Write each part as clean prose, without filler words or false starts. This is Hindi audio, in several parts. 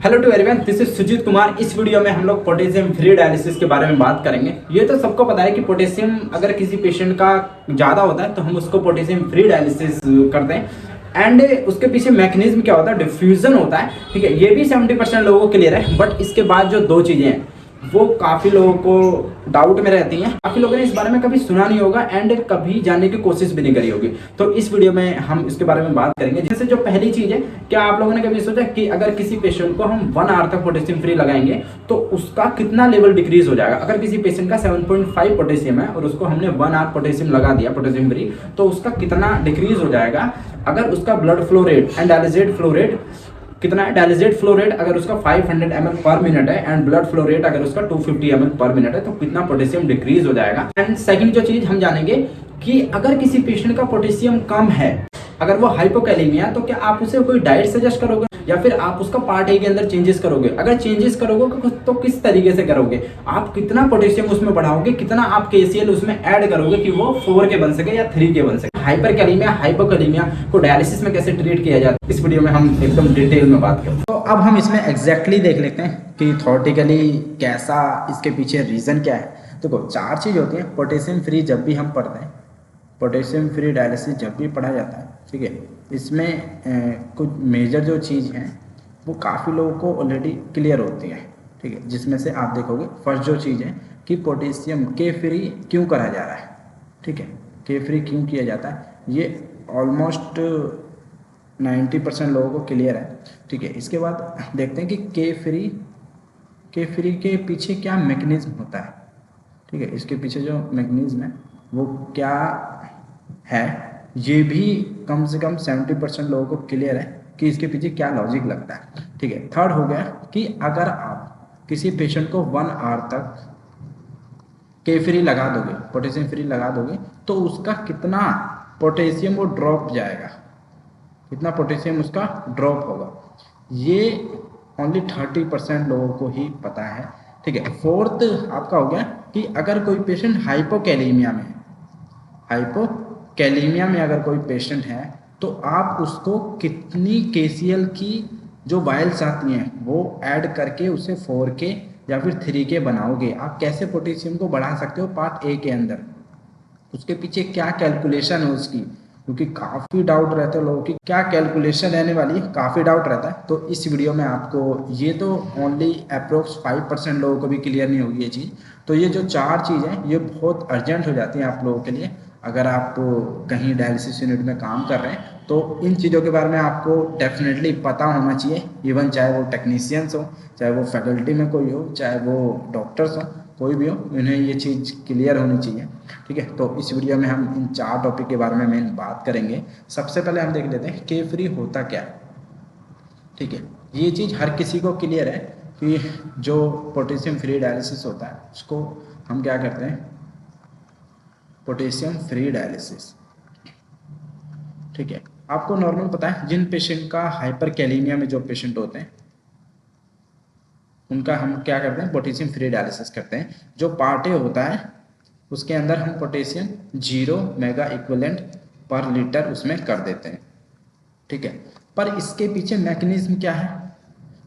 Hello to everyone, this is Sujit Kumar. इस वीडियो में हम लोग पोटेशियम फ्री डायलिसिस के बारे में बात करेंगे। ये तो सबको पता है कि पोटेशियम अगर किसी पेशेंट का ज़्यादा होता है तो हम उसको पोटेशियम फ्री डायलिसिस करते हैं। एंड उसके पीछे मैकेनिज्म क्या होता है, डिफ्यूजन होता है। ठीक है, ये भी 70% लोगों को क्लियर है। बट इसके बाद जो दो चीज़ें हैं वो काफ़ी लोगों को डाउट में रहती हैं। काफ़ी लोगों ने इस बारे में कभी सुना नहीं होगा एंड कभी जानने की कोशिश भी नहीं करी होगी। तो इस वीडियो में हम इसके बारे में बात करेंगे। जैसे जो पहली चीज़ है, क्या आप लोगों ने कभी सोचा कि अगर किसी पेशेंट को हम 1 आवर तक पोटेशियम फ्री लगाएंगे तो उसका कितना लेवल डिक्रीज हो जाएगा। अगर किसी पेशेंट का 7.5 पोटेशियम है और उसको हमने 1 आवर पोटेशियम लगा दिया पोटेशियम फ्री, तो उसका कितना डिक्रीज हो जाएगा। अगर उसका blood flow rate and dialysis flow rate कितना है, डायलिसिस फ्लो रेट अगर उसका 500 ml पर मिनट है एंड ब्लड फ्लो रेट अगर उसका 250 ml पर मिनट है, तो कितना पोटेशियम डिक्रीज हो जाएगा। एंड सेकंड जो चीज हम जानेंगे कि अगर किसी पेशेंट का पोटेशियम कम है, अगर वो हाइपोकैलेमिया, तो क्या आप उसे कोई डाइट सजेस्ट करोगे या फिर आप उसका पार्ट ए के अंदर चेंजेस करोगे। अगर चेंजेस करोगे तो किस तरीके से करोगे, आप कितना पोटेशियम उसमें बढ़ाओगे, कितना आप KCl उसमें ऐड करोगे कि वो 4 के बन सके या 3 के बन सके। हाइपरकैलेमिया हाइपोकैलेमिया को डायलिसिस में कैसे ट्रीट किया जाता है, इस वीडियो में हम एकदम डिटेल में बात करें। तो अब हम इसमें एग्जैक्टली देख लेते हैं कि थ्योरेटिकली कैसा, इसके पीछे रीजन क्या है। देखो, 4 चीज होती है पोटेशियम फ्री जब भी हम पढ़ते हैं, पोटेशियम फ्री डायलिसिस जब भी पढ़ा जाता है। ठीक है, इसमें कुछ मेजर जो चीज़ हैं वो काफ़ी लोगों को ऑलरेडी क्लियर होती है। ठीक है, जिसमें से आप देखोगे फर्स्ट जो चीज़ है कि पोटेशियम के फ्री क्यों करा जा रहा है। ठीक है, के फ्री क्यों किया जाता है, ये ऑलमोस्ट 90% लोगों को क्लियर है। ठीक है, इसके बाद देखते हैं कि के फ्री के पीछे क्या मैकेनिज्म होता है। ठीक है, इसके पीछे जो मैकेनिज्म है वो क्या है, ये भी कम से कम 70% लोगों को क्लियर है कि इसके पीछे क्या लॉजिक लगता है। ठीक है, थर्ड हो गया कि अगर आप किसी पेशेंट को 1 आवर तक के फ्री लगा दोगे, पोटेशियम फ्री लगा दोगे, तो उसका कितना पोटेशियम वो ड्रॉप जाएगा, कितना पोटेशियम उसका ड्रॉप होगा, ये ओनली 30% लोगों को ही पता है। ठीक है, फोर्थ आपका हो गया कि अगर कोई पेशेंट हाइपोकैलेमिया में है, हाइपोकैलेमिया में अगर कोई पेशेंट है तो आप उसको कितनी KCl की जो वायल्स आती हैं वो ऐड करके उसे 4K या फिर 3K बनाओगे। आप कैसे पोटेशियम को बढ़ा सकते हो पार्ट ए के अंदर, उसके पीछे क्या कैलकुलेशन है उसकी, क्योंकि काफ़ी डाउट रहते हैं लोगों की क्या कैलकुलेशन रहने वाली है, काफ़ी डाउट रहता है। तो इस वीडियो में आपको ये तो ओनली अप्रोक्स 5% लोगों को भी क्लियर नहीं होगी ये चीज़। तो ये जो 4 चीज़ हैं ये बहुत अर्जेंट हो जाती हैं आप लोगों के लिए। अगर आप कहीं डायलिसिस यूनिट में काम कर रहे हैं तो इन चीज़ों के बारे में आपको डेफिनेटली पता होना चाहिए। इवन चाहे वो टेक्नीशियंस हो, चाहे वो फैकल्टी में कोई हो, चाहे वो डॉक्टर्स हो, कोई भी हो, उन्हें ये चीज़ क्लियर होनी चाहिए। ठीक है, तो इस वीडियो में हम इन 4 टॉपिक के बारे में मेन बात करेंगे। सबसे पहले हम देख लेते हैं के फ्री होता क्या है। ठीक है, ये चीज़ हर किसी को क्लियर है कि जो पोटेशियम फ्री डायलिसिस होता है उसको हम क्या करते हैं, पोटेशियम फ्री डायलिसिस। ठीक है, आपको नॉर्मल पता है जिन पेशेंट का हाइपरकैलेमिया में जो पेशेंट होते हैं उनका हम क्या करते हैं, पोटेशियम फ्री डायलिसिस करते हैं। जो पार्ट ए होता है उसके अंदर हम पोटेशियम 0 मेगा इक्विवेलेंट पर लीटर उसमें कर देते हैं। ठीक है, पर इसके पीछे मैकेनिज्म क्या है,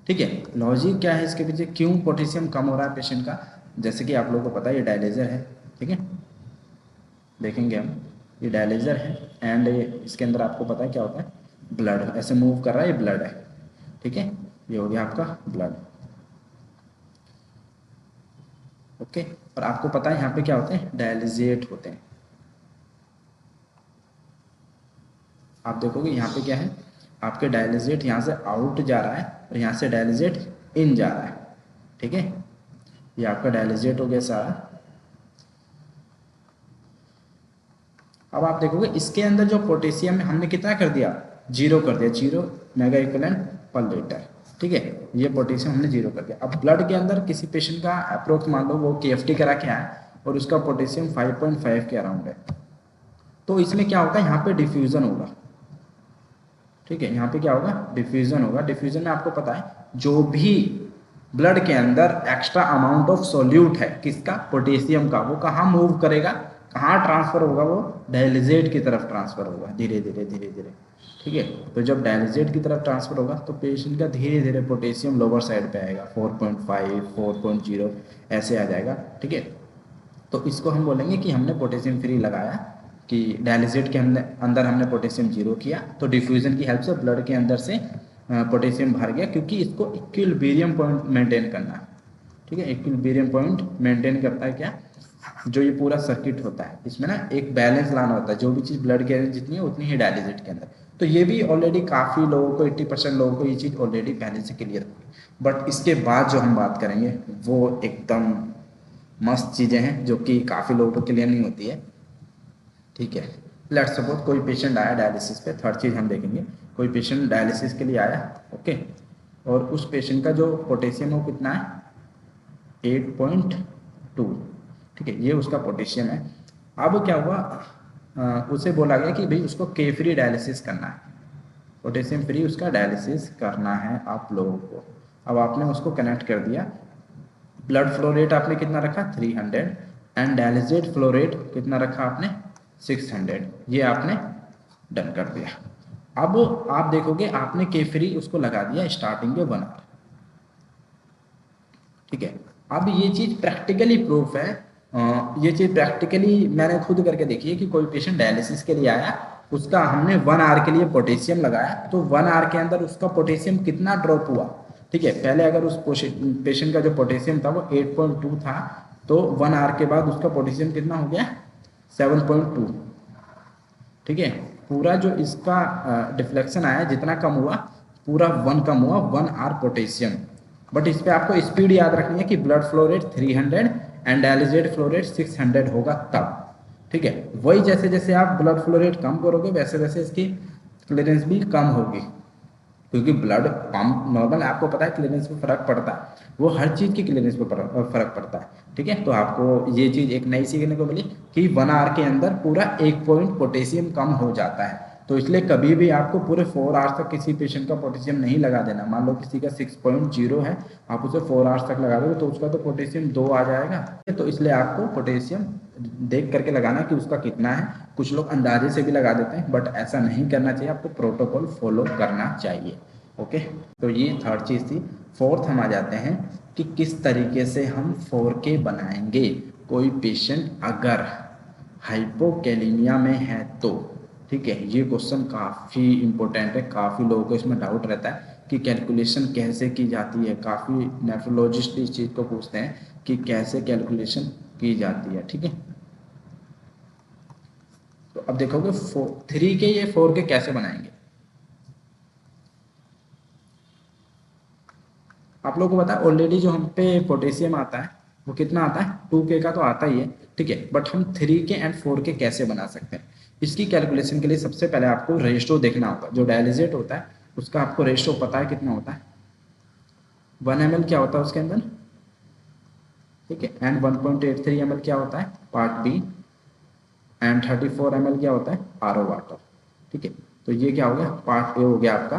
ठीक है, लॉजिक क्या है इसके पीछे, क्यों पोटेशियम कम हो रहा है पेशेंट का। जैसे कि आप लोगों को पता है ये डायलिजर है। ठीक है, देखेंगे हम, ये डायलिजर है एंड इसके अंदर आपको पता है क्या होता है, ब्लड ऐसे मूव कर रहा है, ये ब्लड है। ठीक है, ये हो गया आपका ब्लड। ओके, और आपको पता है यहाँ पे क्या होते हैं, डायलिजेट होते हैं। आप देखोगे यहाँ पे क्या है, आपके डायलिजेट यहाँ से आउट जा रहा है और यहाँ से डायलिजेट इन जा रहा है। ठीक है, ये आपका डायलिजेट हो गया सारा। अब आप देखोगे इसके अंदर जो पोटेशियम हमने कितना कर दिया, 0 कर दिया, 0 मेगा इक्विवेलेंट पर लीटर। ठीक है, ये पोटेशियम हमने 0 कर दिया। अब ब्लड के अंदर किसी पेशेंट का अप्रोक्स मान लो वो KFT करा के आया और उसका पोटेशियम 5.5 के अराउंड है, तो इसमें क्या होगा, यहाँ पे डिफ्यूजन होगा। ठीक है, यहाँ पे क्या होगा, डिफ्यूजन होगा। डिफ्यूजन में आपको पता है जो भी ब्लड के अंदर एक्स्ट्रा अमाउंट ऑफ सोल्यूट है किसका, पोटेशियम का, वो कहाँ मूव करेगा, कहाँ ट्रांसफर होगा, वो डायलिजेट की तरफ ट्रांसफर होगा धीरे धीरे धीरे धीरे। ठीक है। तो जब डायलिजेट की तरफ ट्रांसफर होगा तो पेशेंट का धीरे धीरे पोटेशियम लोअर साइड पे आएगा, 4.5 4.0 ऐसे आ जाएगा। ठीक है, तो इसको हम बोलेंगे कि हमने पोटेशियम फ्री लगाया, कि डायलिजेट के अंदर हमने पोटेशियम जीरो किया, तो डिफ्यूजन की हेल्प से ब्लड के अंदर से पोटेशियम भर गया, क्योंकि इसको इक्विलिब्रियम पॉइंट मेंटेन करना है। ठीक है, इक्विलिब्रियम पॉइंट मेंटेन करता है क्या, जो ये पूरा सर्किट होता है इसमें ना एक बैलेंस लाना होता है, जो भी चीज़ ब्लड के जितनी है उतनी ही डायलिजेट के अंदर। तो ये भी ऑलरेडी काफ़ी लोगों को 80% लोगों को ये चीज़ ऑलरेडी पहले से क्लियर होगी। बट इसके बाद जो हम बात करेंगे वो एकदम मस्त चीज़ें हैं जो कि काफ़ी लोगों को क्लियर नहीं होती है। ठीक है, लेट्स सपोज कोई पेशेंट आया डायलिसिस पे, थर्ड चीज़ हम देखेंगे, कोई पेशेंट डायलिसिस के लिए आया, ओके, और उस पेशेंट का जो पोटेशियम है वो कितना है, 8.2। ठीक है, ये उसका पोटेशियम है। अब क्या हुआ, उसे बोला गया कि भाई उसको के फ्री डायलिसिस करना है, पोटेशियम फ्री उसका डायलिसिस करना है आप लोगों को। अब आपने उसको कनेक्ट कर दिया, ब्लड फ्लो रेट आपने कितना रखा, 300, एंड डायलिजेट फ्लो रेट कितना रखा आपने, 600, ये आपने डन कर दिया। अब आप देखोगे आपने के फ्री उसको लगा दिया स्टार्टिंग के 1 आवर। ठीक है, अब ये चीज़ प्रैक्टिकली प्रूफ है, ये चीज़ प्रैक्टिकली मैंने खुद करके देखी है कि कोई पेशेंट डायलिसिस के लिए आया, उसका हमने 1 आवर के लिए पोटेशियम लगाया, तो 1 आवर के अंदर उसका पोटेशियम कितना ड्रॉप हुआ। ठीक है, पहले अगर उस पेशेंट का जो पोटेशियम था वो 8.2 था, तो 1 आवर के बाद उसका पोटेशियम कितना हो गया, 7.2। ठीक है, पूरा जो इसका डिफ्लेक्शन आया जितना कम हुआ, पूरा 1 कम हुआ, 1 आवर पोटेशियम। बट इस पर आपको स्पीड याद रखनी है कि blood flow rate 300 and dialysate flow rate 600 होगा तब। ठीक है, वही जैसे जैसे आप ब्लड फ्लो रेट कम करोगे वैसे वैसे इसकी क्लियरेंस भी कम होगी, क्योंकि ब्लड पंप नॉर्मल आपको पता है क्लियरेंस पे फर्क पड़ता है, वो हर चीज़ की क्लियरेंस पे फर्क पड़ता है। ठीक है, तो आपको ये चीज़ एक नई सीखने को मिली कि 1 आवर के अंदर पूरा 1 पॉइंट पोटेशियम कम हो जाता है। तो इसलिए कभी भी आपको पूरे 4 आवर्स तक किसी पेशेंट का पोटेशियम नहीं लगा देना। मान लो किसी का 6.0 है, आप उसे 4 आवर्स तक लगा दोगे तो उसका तो पोटेशियम 2 आ जाएगा। तो इसलिए आपको पोटेशियम देख करके लगाना कि उसका कितना है। कुछ लोग अंदाजे से भी लगा देते हैं, बट ऐसा नहीं करना चाहिए, आपको प्रोटोकॉल फॉलो करना चाहिए। ओके, तो ये थर्ड चीज़ थी। फोर्थ हम आ जाते हैं कि किस तरीके से हम 4K बनाएंगे। कोई पेशेंट अगर हाइपोकैलेमिया में है तो, ठीक है, ये क्वेश्चन काफ़ी इंपॉर्टेंट है, काफ़ी लोगों को इसमें डाउट रहता है कि कैलकुलेशन कैसे की जाती है। काफ़ी नेफ्रोलॉजिस्ट इस चीज़ को पूछते हैं कि कैसे कैलकुलेशन की जाती है। ठीक है, तो अब देखोगे 3K ये 4K कैसे बनाएंगे। आप लोगों को पता है ऑलरेडी जो हम पे पोटेशियम आता है वो कितना आता है, 2K का तो आता ही है। ठीक है, बट हम 3K एंड 4K कैसे बना सकते हैं, इसकी कैलकुलेशन के लिए सबसे पहले आपको रेशो देखना होगा। जो डायलिजेट होता है उसका आपको रेशो पता है कितना होता है, 1 ml क्या होता है उसके अंदर। ठीक है, एंड 1.83 ml क्या होता है पार्ट बी, एंड 34 ml क्या होता है आरओ वाटर। ठीक है, तो ये क्या हो गया पार्ट ए हो गया आपका।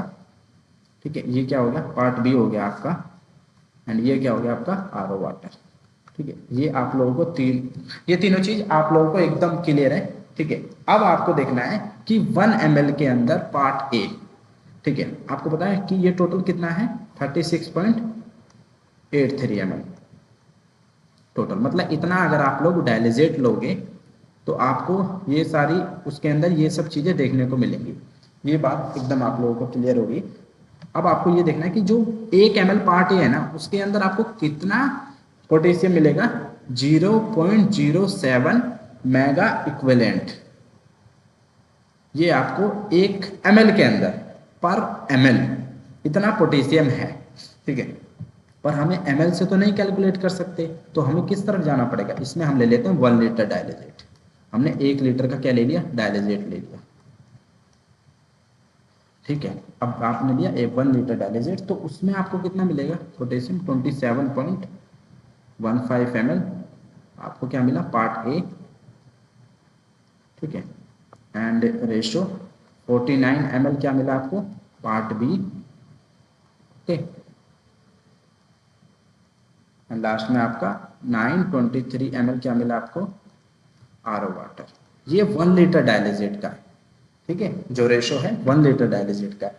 ठीक है, ये क्या हो गया पार्ट बी हो गया आपका, एंड ये क्या हो गया आपका आरओ वाटर। ठीक है, ये आप लोगों को ये तीनों चीज आप लोगों को एकदम क्लियर है। ठीक है, अब आपको देखना है कि 1 ml के अंदर पार्ट ए, ठीक है, आपको पता है कि ये टोटल कितना है 36.83 ml टोटल। मतलब इतना अगर आप लोग डायलिजेट लोगे तो आपको ये सारी उसके अंदर ये सब चीज़ें देखने को मिलेंगी। ये बात एकदम आप लोगों को क्लियर होगी। अब आपको ये देखना है कि जो 1 ml पार्ट ए है ना उसके अंदर आपको कितना पोटेशियम मिलेगा, 0.07 मेगा इक्विवेलेंट। ये आपको 1 ml के अंदर पर ml इतना पोटेशियम है। ठीक है, पर हमें ml से तो नहीं कैलकुलेट कर सकते, तो हमें किस तरफ जाना पड़ेगा, इसमें हम ले लेते हैं 1 लीटर डायलिजेट। हमने 1 लीटर का क्या ले लिया डायलिजेट ले लिया। ठीक है, अब आपने लिया 1 लीटर डायलिजेट, तो उसमें आपको कितना मिलेगा पोटेशियम 27.15 ml आपको क्या मिला पार्ट ए। ठीक है, एंड रेशो 49 ml क्या मिला आपको part B. Okay, and last में आपका 923 ml क्या मिला आपको आरओ वाटर। ये 1 लीटर डायलिजेट का है। ठीक है, जो रेशो है 1 लीटर डायलिसिट का।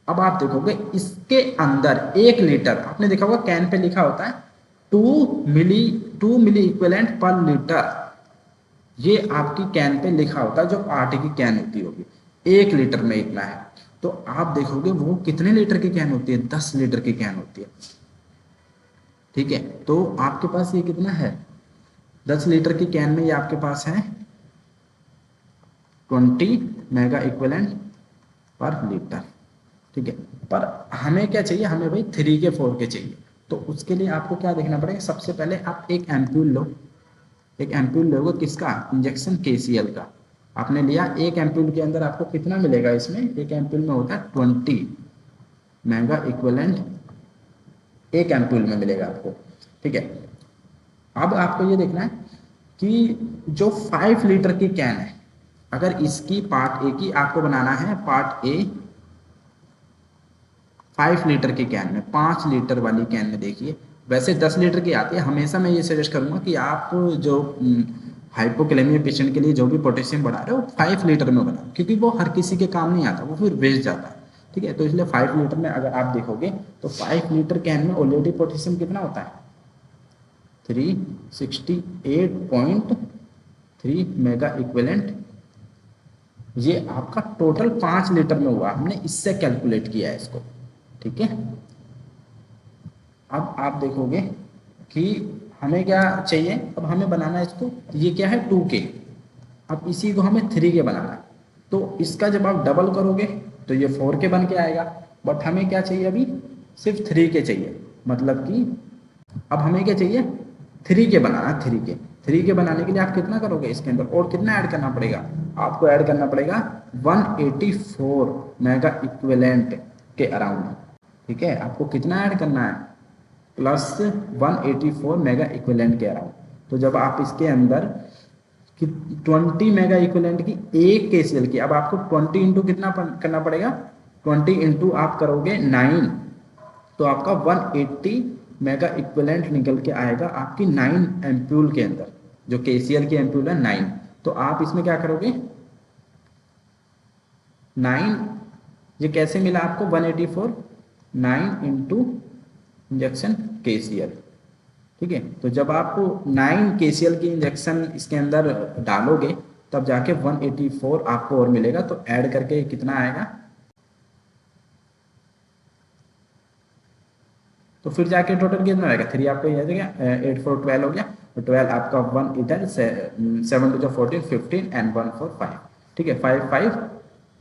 अब आप देखोगे इसके अंदर 1 लीटर, आपने देखा होगा कैन पे लिखा होता है 2 मिली इक्विवेलेंट पर लीटर, ये आपकी कैन पे लिखा होता है जो आटे की कैन होती होगी, 1 लीटर में इतना है। तो आप देखोगे वो कितने लीटर की कैन होती है, 10 लीटर की कैन होती है। ठीक है, तो आपके पास ये कितना है, 10 लीटर की कैन में ये आपके पास है 20 मेगा इक्विवेलेंट पर लीटर। ठीक है, पर हमें क्या चाहिए, हमें भाई 3 के 4 के चाहिए। तो उसके लिए आपको क्या देखना पड़ेगा, सबसे पहले आप एक एम्पूल लो, एक एम्पूल लोगे किसका, इंजेक्शन केसीएल का। आपने लिया, एक एम्पूल के अंदर आपको कितना मिलेगा, इसमें एक एम्पूल में होता है 20 मेगा इक्विवेलेंट एक एम्पूल में मिलेगा आपको। ठीक है, अब आपको ये देखना है कि जो 5 लीटर की कैन है, अगर इसकी पार्ट ए की आपको बनाना है, पार्ट ए 5 लीटर की कैन में, 5 लीटर वाली कैन में देखिए, वैसे 10 लीटर की आती है। हमेशा मैं ये सजेस्ट करूंगा कि आप जो हाइपोकैलेमिया पेशेंट के लिए जो भी पोटेशियम बढ़ा रहे हो 5 लीटर में बनाओ, क्योंकि वो हर किसी के काम नहीं आता, वो फिर वेस्ट जाता है। ठीक है, तो इसलिए 5 लीटर में अगर आप देखोगे तो 5 लीटर कैन में ऑलरेडी पोटेशियम कितना होता है, 368.3 मेगा इक्विवेलेंट। ये आपका टोटल 5 लीटर में हुआ, हमने इससे कैलकुलेट किया है इसको। ठीक है, अब आप देखोगे कि हमें क्या चाहिए, अब हमें बनाना है इसको, ये क्या है 2K, अब इसी को हमें 3K बनाना है। तो इसका जब आप डबल करोगे तो ये 4K बन के आएगा, बट हमें क्या चाहिए, अभी सिर्फ 3K चाहिए। मतलब कि अब हमें क्या चाहिए, 3K बनाना है, 3K बनाने के लिए आप कितना करोगे, इसके अंदर और कितना ऐड करना पड़ेगा, आपको ऐड करना पड़ेगा 184 मेगा इक्विवेलेंट के अराउंड। ठीक है, आपको कितना ऐड करना है, प्लस 184 मेगा इक्विवेलेंट के अराउंड। तो जब आप इसके अंदर कि 20 मेगा इक्विवेलेंट की एक केसीएल की, अब आपको 20 इंटू कितना करना पड़ेगा, 20 इंटू आप करोगे 9, तो आपका 180 मेगा इक्विवेलेंट निकल के आएगा आपकी 9 एम्पूल के अंदर, जो केसीएल की एम्पूल है 9। तो आप इसमें क्या करोगे, 9, ये कैसे मिला आपको 184, 9 इंटू इंजेक्शन केसीएल। ठीक है, तो जब आप 9 केसीएल की इंजेक्शन इसके अंदर डालोगे तब जाके 184 आपको और मिलेगा। तो ऐड करके कितना आएगा, तो फिर जाके टोटल कितना आएगा, 3 आपको ये आ जाएगा, 8 4 12 हो गया, तो 12 आपका 1 इधर, 7 2 14 15 एंड 1 4 5। ठीक है, 5 5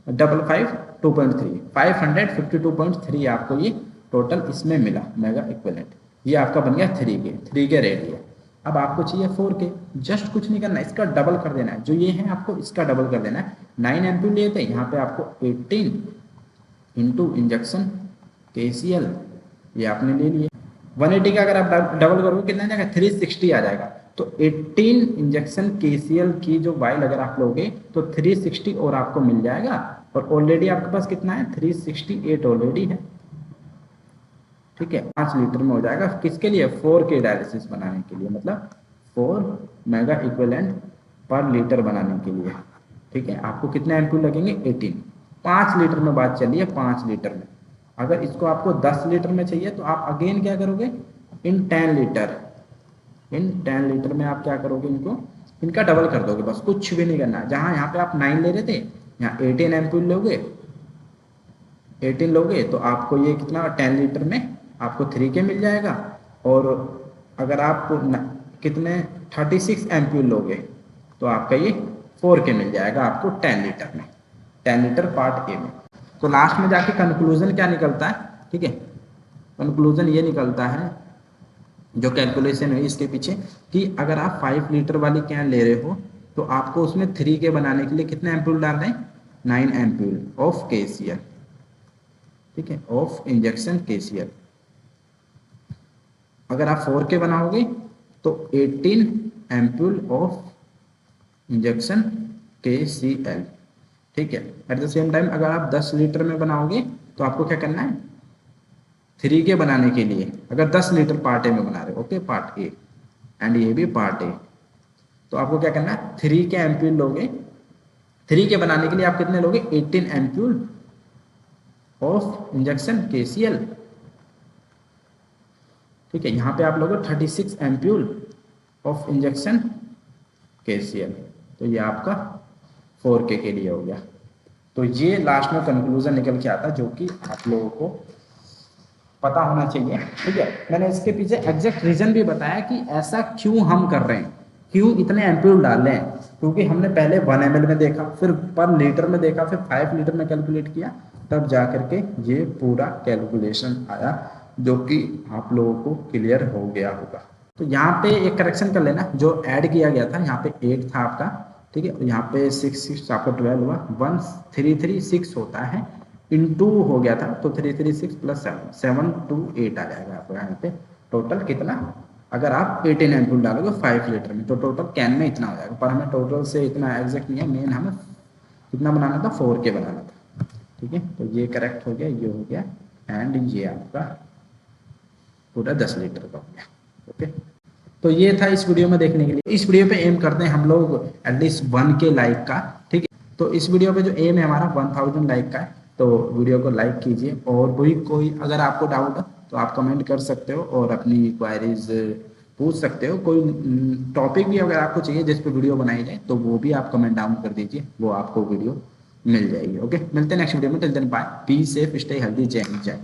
55 2.3 552.3 आपको ये टोटल इसमें मिला मेगा इक्विवेलेंट। ये आपका बन गया 3K रेडी है। अब आपको चाहिए 4K, जस्ट कुछ नहीं करना है, इसका डबल कर देना है, जो ये है आपको इसका डबल कर देना है। 9 एम्पूल लिए थे, यहाँ पे आपको 18 इंटू इंजेक्शन केसीएल ये आपने ले लिए। 180 का अगर आप डबल करोगे कितना आ जाएगा, 360 आ जाएगा। तो 18 इंजेक्शन केसीएल की जो वाइल अगर आप लोगे तो 360 और आपको मिल जाएगा, और ऑलरेडी आपके पास कितना है, 368 ऑलरेडी है। ठीक है, 5 लीटर में हो जाएगा, किसके लिए, 4K डायलिसिस बनाने के लिए, मतलब 4 मेगा इक्विवेलेंट पर लीटर बनाने के लिए। ठीक है, आपको कितने एम्पूल लगेंगे, 18। 5 लीटर में बात चली है, 5 लीटर में। अगर इसको आपको 10 लीटर में चाहिए तो आप अगेन क्या करोगे, इन 10 लीटर में आप क्या करोगे, इनका डबल कर दोगे, बस कुछ भी नहीं करना। जहां यहाँ पे आप 9 ले रहे थे, यहाँ 18 एम्पूल लोगे, 18 लोगे तो आपको ये कितना 10 लीटर में आपको 3K मिल जाएगा। और अगर आप कितने 36 एम्पूल लोगे तो आपका ये 4K मिल जाएगा आपको 10 लीटर में, 10 लीटर पार्ट ए में। तो लास्ट में जाके कंक्लूजन क्या निकलता है, ठीक है, कंक्लूजन ये निकलता है जो कैलकुलेशन है इसके पीछे, कि अगर आप 5 लीटर वाली कैन ले रहे हो तो आपको उसमें 3K बनाने के लिए कितने एम्पूल डाल रहे हैं, 9 एम्पूल ऑफ केसीएल। ठीक है, ऑफ इंजेक्शन केसीएल। अगर आप 4K बनाओगे तो 18 एम्पूल ऑफ इंजेक्शन केसीएल। ठीक है, एट द सेम टाइम अगर आप 10 लीटर में बनाओगे तो आपको क्या करना है, 3K बनाने के लिए अगर 10 लीटर पार्ट ए में बना रहे हो, ओके, पार्ट ए एंड ये भी पार्ट ए, तो आपको क्या करना है, 3K एम्पूल लोगे, 3 के बनाने के लिए आप कितने लोगे, 18 एम्प्यूल ऑफ इंजेक्शन KCl। ठीक है, यहाँ पे आप लोगे 36 एम्प्यूल ऑफ इंजेक्शन KCl। तो ये आपका 4K के लिए हो गया। तो ये लास्ट में कंक्लूजन निकल के आता जो कि आप लोगों को पता होना चाहिए। ठीक है, मैंने इसके पीछे एग्जैक्ट रीजन भी बताया कि ऐसा क्यों हम कर रहे हैं, क्यों इतने एम्प्यूल डाल रहे हैं। क्योंकि हमने पहले 1 ml में देखा, फिर पर लीटर में देखा, फिर 5 लीटर में कैलकुलेट किया, तब जा करके ये पूरा कैलकुलेशन आया जो कि आप लोगों को क्लियर हो गया होगा। तो यहाँ पे एक करेक्शन कर लेना, जो ऐड किया गया था यहाँ पे 8 था आपका, ठीक है, यहाँ पे 6 आपका 12 हुआ, 1336 होता है, इंटू हो गया था तो 336 प्लस 728 आ जाएगा आपको यहाँ पे। टोटल कितना, अगर आप 18 एम्पूल डालोगे 5 लीटर में तो टोटल कैन में इतना हो जाएगा। पर हमें टोटल से इतना एग्जैक्ट नहीं है, मेन हमें कितना बनाना था, 4K बनाना था। ठीक है, तो ये करेक्ट हो गया, ये हो गया, एंड ये आपका पूरा 10 लीटर का हो गया। ओके, तो ये था इस वीडियो में देखने के लिए। इस वीडियो पे एम करते हैं हम लोग एटलीस्ट 1K लाइक का। ठीक है, तो इस वीडियो पे जो एम है हमारा 1000 लाइक का है, तो वीडियो को लाइक कीजिए। और कोई अगर आपको डाउट है तो आप कमेंट कर सकते हो और अपनी क्वायरीज पूछ सकते हो। कोई टॉपिक भी अगर आपको चाहिए जिस पे वीडियो बनाई जाए तो वो भी आप कमेंट डाउन कर दीजिए, वो आपको वीडियो मिल जाएगी। ओके, मिलते हैं नेक्स्ट वीडियो में। Till then bye, be safe, stay healthy, Jai Hind, जय।